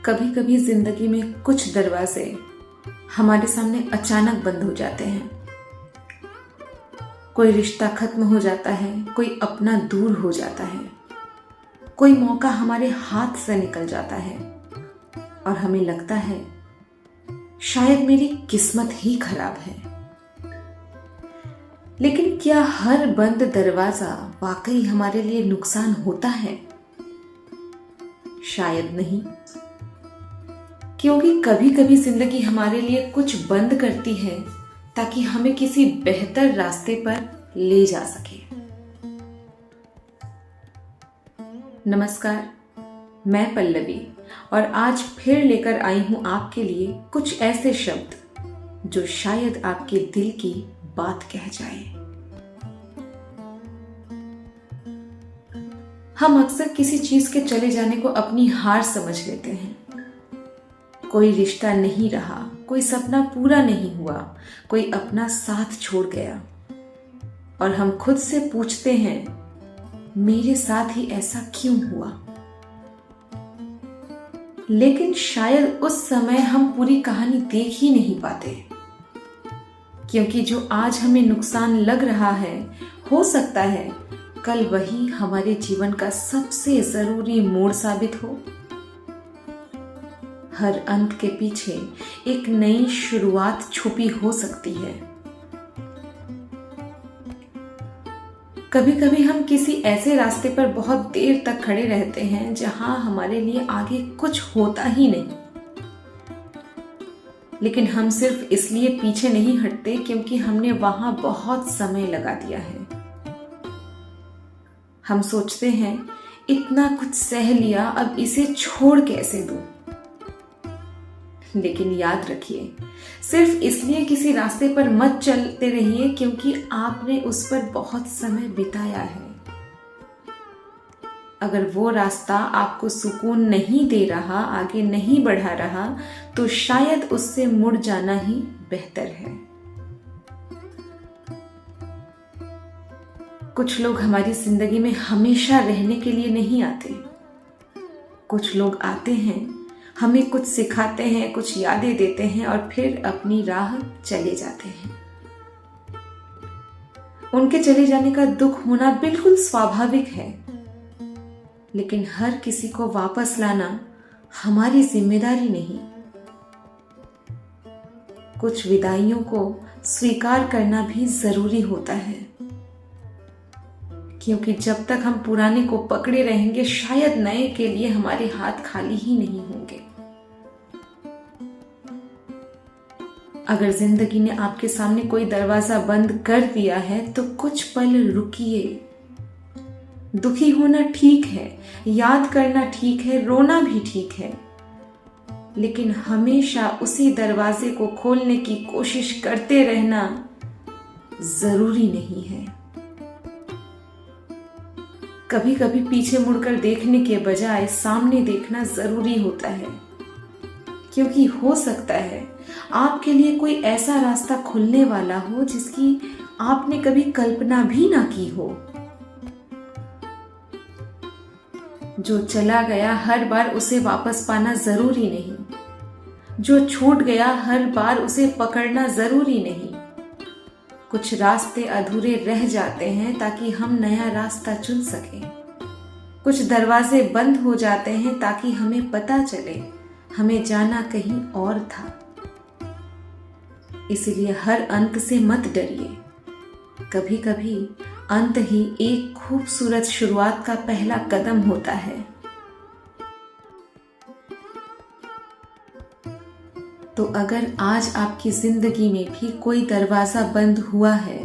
कभी कभी जिंदगी में कुछ दरवाजे हमारे सामने अचानक बंद हो जाते हैं। कोई रिश्ता खत्म हो जाता है, कोई अपना दूर हो जाता है, कोई मौका हमारे हाथ से निकल जाता है और हमें लगता है शायद मेरी किस्मत ही खराब है। लेकिन क्या हर बंद दरवाजा वाकई हमारे लिए नुकसान होता है? शायद नहीं, क्योंकि कभी कभी जिंदगी हमारे लिए कुछ बंद करती है ताकि हमें किसी बेहतर रास्ते पर ले जा सके। नमस्कार, मैं पल्लवी और आज फिर लेकर आई हूं आपके लिए कुछ ऐसे शब्द जो शायद आपके दिल की बात कह जाए। हम अक्सर किसी चीज के चले जाने को अपनी हार समझ लेते हैं। कोई रिश्ता नहीं रहा, कोई सपना पूरा नहीं हुआ, कोई अपना साथ छोड़ गया और हम खुद से पूछते हैं मेरे साथ ही ऐसा क्यों हुआ। लेकिन शायद उस समय हम पूरी कहानी देख ही नहीं पाते, क्योंकि जो आज हमें नुकसान लग रहा है हो सकता है कल वही हमारे जीवन का सबसे जरूरी मोड़ साबित हो। हर अंत के पीछे एक नई शुरुआत छुपी हो सकती है। कभी कभी हम किसी ऐसे रास्ते पर बहुत देर तक खड़े रहते हैं जहां हमारे लिए आगे कुछ होता ही नहीं, लेकिन हम सिर्फ इसलिए पीछे नहीं हटते क्योंकि हमने वहां बहुत समय लगा दिया है। हम सोचते हैं इतना कुछ सह लिया, अब इसे छोड़ कैसे दूं। लेकिन याद रखिए, सिर्फ इसलिए किसी रास्ते पर मत चलते रहिए क्योंकि आपने उस पर बहुत समय बिताया है। अगर वो रास्ता आपको सुकून नहीं दे रहा, आगे नहीं बढ़ा रहा, तो शायद उससे मुड़ जाना ही बेहतर है। कुछ लोग हमारी जिंदगी में हमेशा रहने के लिए नहीं आते। कुछ लोग आते हैं, हमें कुछ सिखाते हैं, कुछ यादें देते हैं और फिर अपनी राह चले जाते हैं। उनके चले जाने का दुख होना बिल्कुल स्वाभाविक है, लेकिन हर किसी को वापस लाना हमारी जिम्मेदारी नहीं। कुछ विदाइयों को स्वीकार करना भी जरूरी होता है, क्योंकि जब तक हम पुराने को पकड़े रहेंगे शायद नए के लिए हमारे हाथ खाली ही नहीं होंगे। अगर जिंदगी ने आपके सामने कोई दरवाजा बंद कर दिया है तो कुछ पल रुकिए। दुखी होना ठीक है, याद करना ठीक है, रोना भी ठीक है, लेकिन हमेशा उसी दरवाजे को खोलने की कोशिश करते रहना जरूरी नहीं है। कभी कभी पीछे मुड़कर देखने के बजाय सामने देखना जरूरी होता है, क्योंकि हो सकता है आपके लिए कोई ऐसा रास्ता खुलने वाला हो जिसकी आपने कभी कल्पना भी ना की हो। जो चला गया हर बार उसे वापस पाना जरूरी नहीं, जो छूट गया हर बार उसे पकड़ना जरूरी नहीं। कुछ रास्ते अधूरे रह जाते हैं ताकि हम नया रास्ता चुन सकें। कुछ दरवाजे बंद हो जाते हैं ताकि हमें पता चले हमें जाना कहीं और था। इसलिए हर अंत से मत डरिए। कभी कभी अंत ही एक खूबसूरत शुरुआत का पहला कदम होता है। तो अगर आज आपकी जिंदगी में भी कोई दरवाजा बंद हुआ है,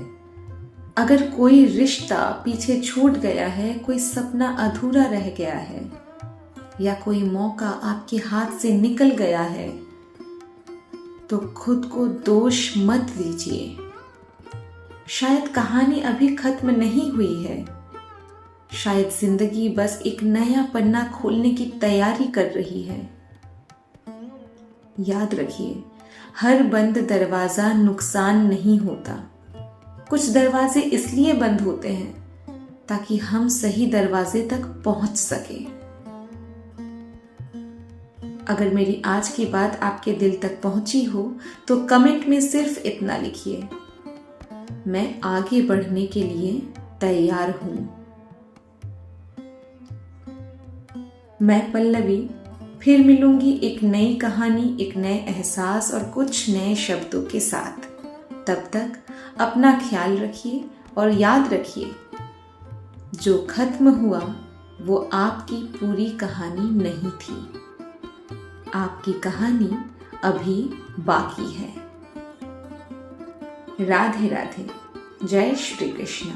अगर कोई रिश्ता पीछे छूट गया है, कोई सपना अधूरा रह गया है या कोई मौका आपके हाथ से निकल गया है, तो खुद को दोष मत दीजिए। शायद कहानी अभी खत्म नहीं हुई है, शायद जिंदगी बस एक नया पन्ना खोलने की तैयारी कर रही है। याद रखिए, हर बंद दरवाजा नुकसान नहीं होता। कुछ दरवाजे इसलिए बंद होते हैं ताकि हम सही दरवाजे तक पहुंच सके। अगर मेरी आज की बात आपके दिल तक पहुंची हो तो कमेंट में सिर्फ इतना लिखिए, मैं आगे बढ़ने के लिए तैयार हूं। मैं पल्लवी फिर मिलूंगी एक नई कहानी, एक नए एहसास और कुछ नए शब्दों के साथ। तब तक अपना ख्याल रखिए और याद रखिए, जो खत्म हुआ वो आपकी पूरी कहानी नहीं थी। आपकी कहानी अभी बाकी है। राधे राधे। जय श्री कृष्ण।